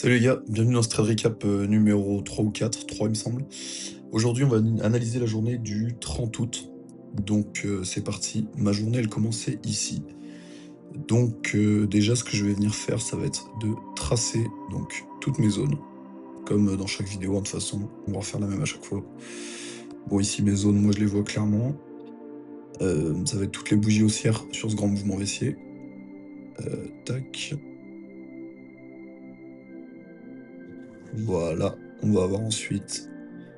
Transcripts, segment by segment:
Salut les gars, bienvenue dans ce trade recap numéro 3 ou 4, 3 il me semble. Aujourd'hui on va analyser la journée du 30 août. Donc c'est parti, ma journée elle commençait ici. Donc déjà ce que je vais venir faire ça va être de tracer donc toutes mes zones. Comme dans chaque vidéo de toute façon, on va refaire la même à chaque fois. Bon ici mes zones, moi je les vois clairement. Ça va être toutes les bougies haussières sur ce grand mouvement baissier. Tac. Voilà, on va avoir ensuite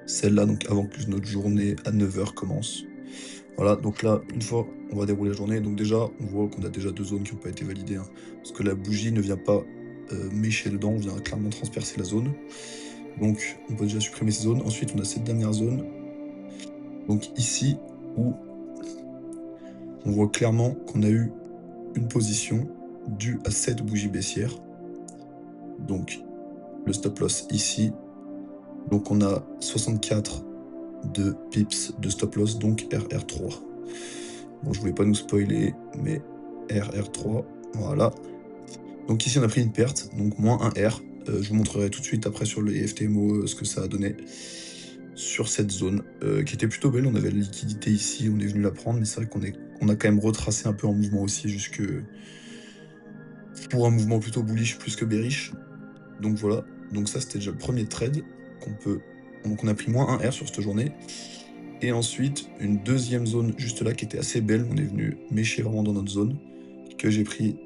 celle-là, donc avant que notre journée à 9 h commence. Voilà, donc là, une fois, on va dérouler la journée. Donc déjà, on voit qu'on a déjà deux zones qui n'ont pas été validées, hein, parce que la bougie ne vient pas mécher dedans, on vient clairement transpercer la zone. Donc on peut déjà supprimer ces zones. Ensuite, on a cette dernière zone, donc ici, où on voit clairement qu'on a eu une position due à cette bougie baissière. Donc le stop loss ici. Donc on a 64 de pips de stop loss, donc RR3. Bon, je voulais pas nous spoiler, mais RR3, voilà. Donc ici, on a pris une perte, donc moins un R. Je vous montrerai tout de suite après sur les FTMO ce que ça a donné sur cette zone, qui était plutôt belle. On avait la liquidité ici, on est venu la prendre, mais c'est vrai qu'on a quand même retracé un peu en mouvement aussi, jusque pour un mouvement plutôt bullish plus que bearish. Donc voilà, donc ça c'était déjà le premier trade qu'on peut... Donc on a pris moins un R sur cette journée. Et ensuite, une deuxième zone juste là qui était assez belle. On est venu mécher vraiment dans notre zone, que j'ai pris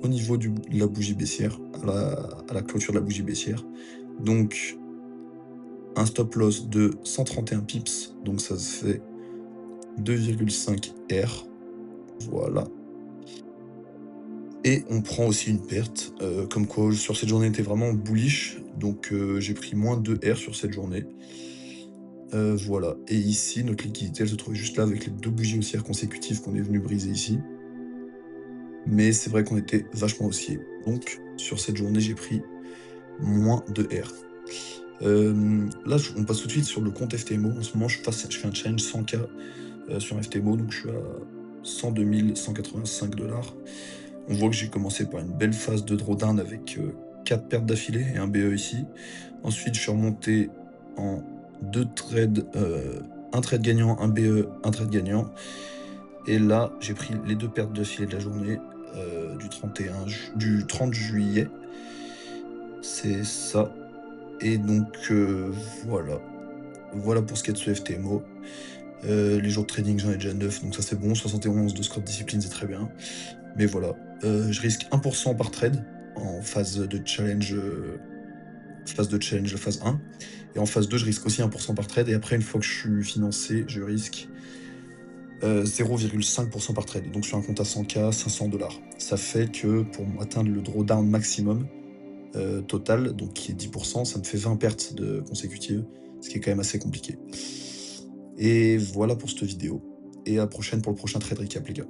au niveau de la bougie baissière, à la clôture de la bougie baissière. Donc, un stop loss de 131 pips, donc ça se fait 2,5 R. Voilà. Et on prend aussi une perte, comme quoi sur cette journée était vraiment bullish, donc j'ai pris moins 2 R sur cette journée. Voilà, et ici, notre liquidité, elle se trouve juste là avec les deux bougies haussières consécutives qu'on est venu briser ici. Mais c'est vrai qu'on était vachement haussier. Donc, sur cette journée, j'ai pris moins de R. Là, on passe tout de suite sur le compte FTMO. En ce moment, je fais un challenge 100K sur FTMO, donc je suis à 102 185 $. On voit que j'ai commencé par une belle phase de drawdown avec 4 pertes d'affilée et un BE ici. Ensuite, je suis remonté en deux trades, un trade gagnant, un BE, un trade gagnant. Et là, j'ai pris les deux pertes d'affilée de la journée du 30 juillet. C'est ça. Et donc, voilà. Voilà pour ce qui est de ce FTMO. Les jours de trading, j'en ai déjà 9, donc ça c'est bon. 71 de score de discipline, c'est très bien. Mais voilà, je risque 1% par trade en phase de challenge, la phase 1. Et en phase 2, je risque aussi 1% par trade. Et après, une fois que je suis financé, je risque 0,5% par trade. Donc sur un compte à 100K, 500 $. Ça fait que pour atteindre le drawdown maximum total, donc qui est 10%, ça me fait 20 pertes consécutives, ce qui est quand même assez compliqué. Et voilà pour cette vidéo. Et à la prochaine pour le prochain trade recap, les gars.